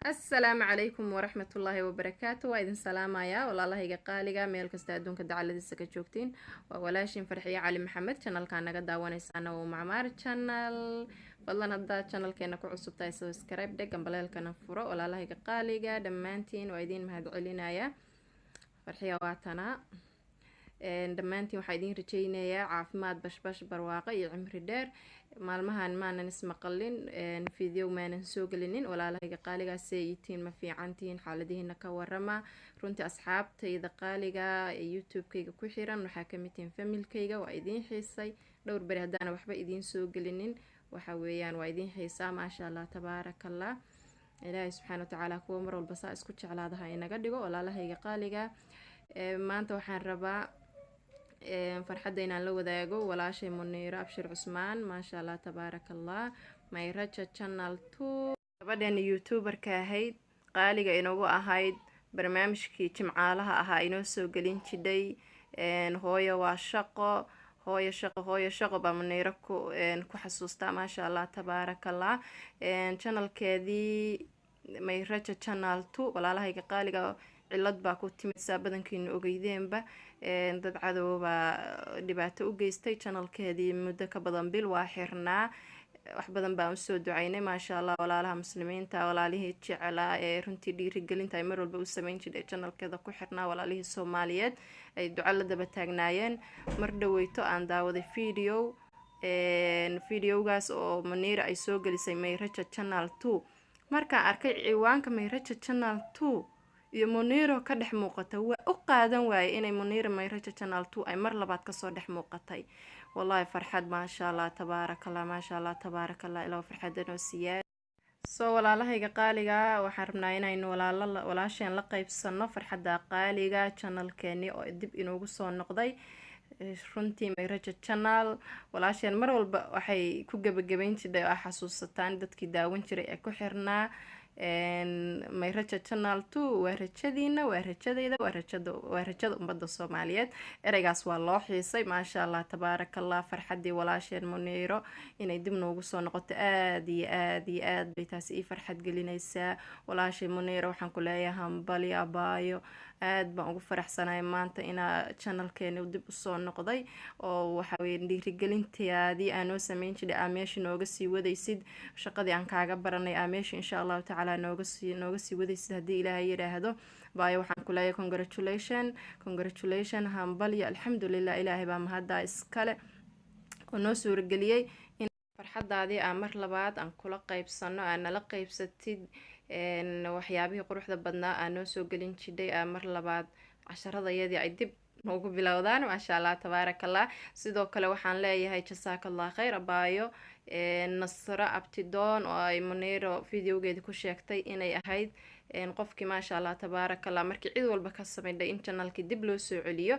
السلام عليكم ورحمة الله وبركاته. وإذن سلام يا والله قالقة ميل كستا أدون كدعالة السكة جوكتين وولاشين فرحية علي محمد channel كان قد داوانيس أنا ومعمار channel والله هدا channel كينا كعصب تاي سبسكرايب دق قبل كان فرو والله قالقة دمانتين وإذن مهد علينا يا فرحية واتنا dhammaantiin waxaa idiin rajaynayaa caafimaad bashbash barwaaqo iyo cimri dheer. maalmahan maanan ismaqalin video maanan soo gelinin walaalahayga qaaligaas yihiin ma fiicantiin xaaladihiina ka warama. runtii asxaabtayda qaaliga ee youtube-kayga ku xiran waxaa ka mid tihiin familkayga. waa idiin xiisay dhowr bari haddaan waxba idiin soo gelinin waxa weeyaan waa idiin xiisaa maasha allah tabaarakallah. ilaahay subxaana watacaala kuwa mar walba saa isku jeclaadaha inaga dhigo walaalahayga qaaliga. maanta waxaan rabaa farxadda inaan la wadaago walaashay Muniiro Abshir Cusmaan maasha allah tabaarakallah. Mayraja channel 2 gabadhan youtuberka ahayd qaaliga inagu ahayd barnaamijkii jimcaalaha ahaa inoo soo gelin jiray hooyo waa shaqo hooyo shaqo baa Muniiro ku xasuustaa maasha allah tabaarakallah. channelkeedii Mayraja channel 2 walaalahayga qaaliga cilad baa ku timidsaa badankiina ogeydeenba dad cadowba dhibaato u geystay channelkeedii muddo ka badan bil waa xirnaa. wax badan baan usoo ducaynay maasha allah walaalaha muslimiinta walaalihii jeclaa ee runtii dhiirigelinta ay mar walba u sameyn jiray channelkeeda ku xirnaa walaalihii Soomaaliyeed ay duco la daba taagnaayeen. mar dhaweyto aan daawaday videogaas oo Muniiro ay soo gelisay Mayraja channel 2 markaan arkay ciwaanka Mayraja channel 2 iyo Muniiro ka dhex muuqata waa u qaadan waayay inay Muniiro Mayraja channel 2 ay mar labaad ka soo dhex muuqatay. wallahi farxad maasha allah tabaarakallah maasha allah tabaarakallah ilaa farxadan oo siyaad soo walaalahayga qaaliga waxaan rabnaa inaynu walaasheen la qaybsano farxadda qaaliga channelkeeni oo dib inoogu soo noqday. runtii Mayraja channel walaasheen mar walba waxay ku gabagabayn jirtay oo xasuusataan dadkii daawan jiray ee ku xirnaa Mayraja channel 2 waa rajadiina waa rajadayda waa rajada ummadda Soomaaliyeed. ereygaas waa loo xiisay maasha allah tabaarakallah. farxadii walaasheen Muniiro inay dib noogu soo noqoto aad iyo aad bay taasi ii farxad gelinaysaa. walaashay Muniiro waxaan ku leeyahay hambali abaayo aad baan ugu faraxsanahay maanta inaa channelkeeni dib u soo noqday oo waxa weeye dhiirigelintaadii aan noo sameyn jiray aameesha nooga sii wadaysid shaqadii aan kaaga baranay aameesha insha allah tacaala nooga sii wadaysid haddii ilaahay yiraahdo. baayo waxaan ku leeyahay congratulation hambali alxamdulillah ilaahay baa mahadda iskale oo noo suurageliyay in farxadaadii aan mar labaad aan kula qaybsano aan nala qaybsatid waxyaabihii quruxda badnaa aan noo soo gelin jiray mar labaad casharadayadii ay dib noogu bilowdaan maasha allah tabaarakallah. sidoo kale waxaan leeyahay jasaakallah khayr abaayo Nasra Abtidoon oo ay Muniiro videogeeda ku sheegtay inay ahayd qofkii maasha allah tabaarakallah markii cid walba ka sameeyay in channelkii dib loo soo celiyo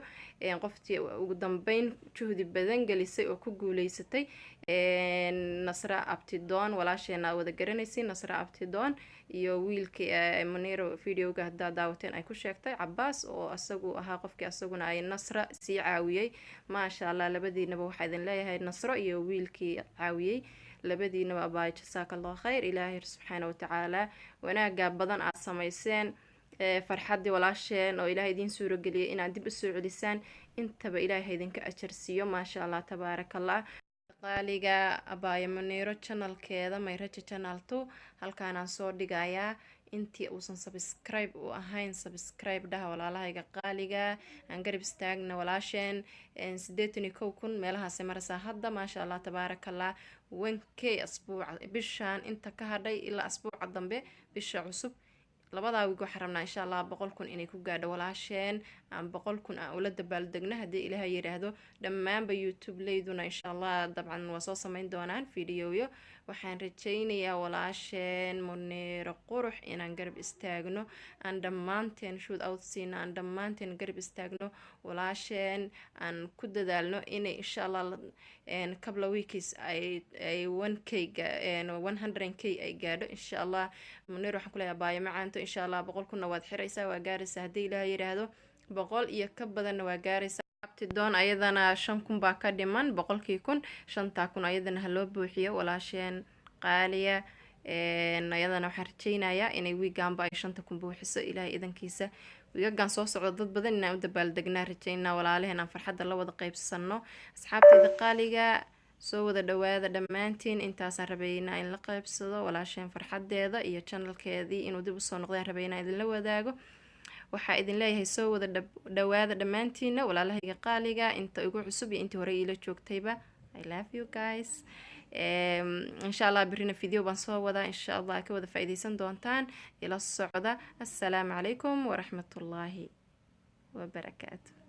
qoftii ugu dambeyn juhdi badan gelisay oo ku guuleysatay Nasra Abtidoon walaasheena wada garanaysay Nasra Abtidoon iyo wiilkii Muniiro videoga hadda daawateen ay ku sheegtay Cabbaas oo asagu ahaa qofkii asaguna ay Nasra sii caawiyay maasha allah. labadiinaba waxaa idin leeyahay Nasro iyo wiilkii caawiyay labadiinaba abaa jasaakallah khayr ilaahay subxaana watacaala wanaaga badan aad samayseen farxadii walaasheen oo ilaahay idin suurageliyay inaad dib u soo celisaan intaba ilaahay idinka ajarsiiyo maasha allah tabaarakallah. qaaliga abaayo Muniiro channelkeeda Mayraja channel 2 halkaan aan soo dhigayaa intii uusan subscribe u ahayn subscribe dhaha walaalahayga qaaliga aan garab istaagna walaasheen 81,000 meelahaas maraysaa hadda maasha allah tabaarakallah. 1k asbuuca bishaan inta ka hadhay ilaa asbuuca dambe bisha cusub labadaa wiig waxaan rabnaa insha allah 100,000 inay ku gaadho walaasheen aan 100,000 aan ula dabaaldegno haddii ilaahay yiraahdo. dhammaanba youtube leyduna insha allah dabcan waa soo sameyn doonaan videoyo. waxaan rajaynayaa walaasheen Muniiro qurux inaan garab istaagno aan dhammaanteen shoot out siina aan dhammaanteen garab istaagno walaasheen aan ku dadaalno inay insha allah couple of weeks ay 100k ay gaadho insha allah. Muniiro waxaan ku leeyahay baayo macaanto insha allah 100,000 waad xiraysaa waa gaaraysaa haddii ilaahay yiraahdo 100 iyo ka badanna waa gaaraysaa. Abtidoon ayadana 5,000 baa ka dhiman 100,000 5,000 ayadana ha loo buuxiyo walaasheen qaaliya ayadana waxaan rajeynayaa inay wiigaanba ay 5,000 buuxiso ilaahay idankiisa. wiigagan soo socda dad badan inaan u dabaaldegnaa rajeynaa, walaalaheen aan farxadda la wada qaybsano. asxaabtayda qaaliga soo wada dhawaada dhammaantiin. intaasaan rabeynaa in la qaybsado walaasheen farxadeeda iyo channelkeedii inuu dib usoo noqdaan rabeynaa idinla wadaago. waxaa idin leeyahay soo wada dhawaada dhammaantiina walaalahayga qaaliga, inta ugu cusub iyo intii hore ila joogtayba. I love you guys. insha Allah birina video baan soo wada insha Allah ka wada faa'iideysan doontaan. ila socda. assalaamu calaykum waraxmatullaahi wabarakaatuh.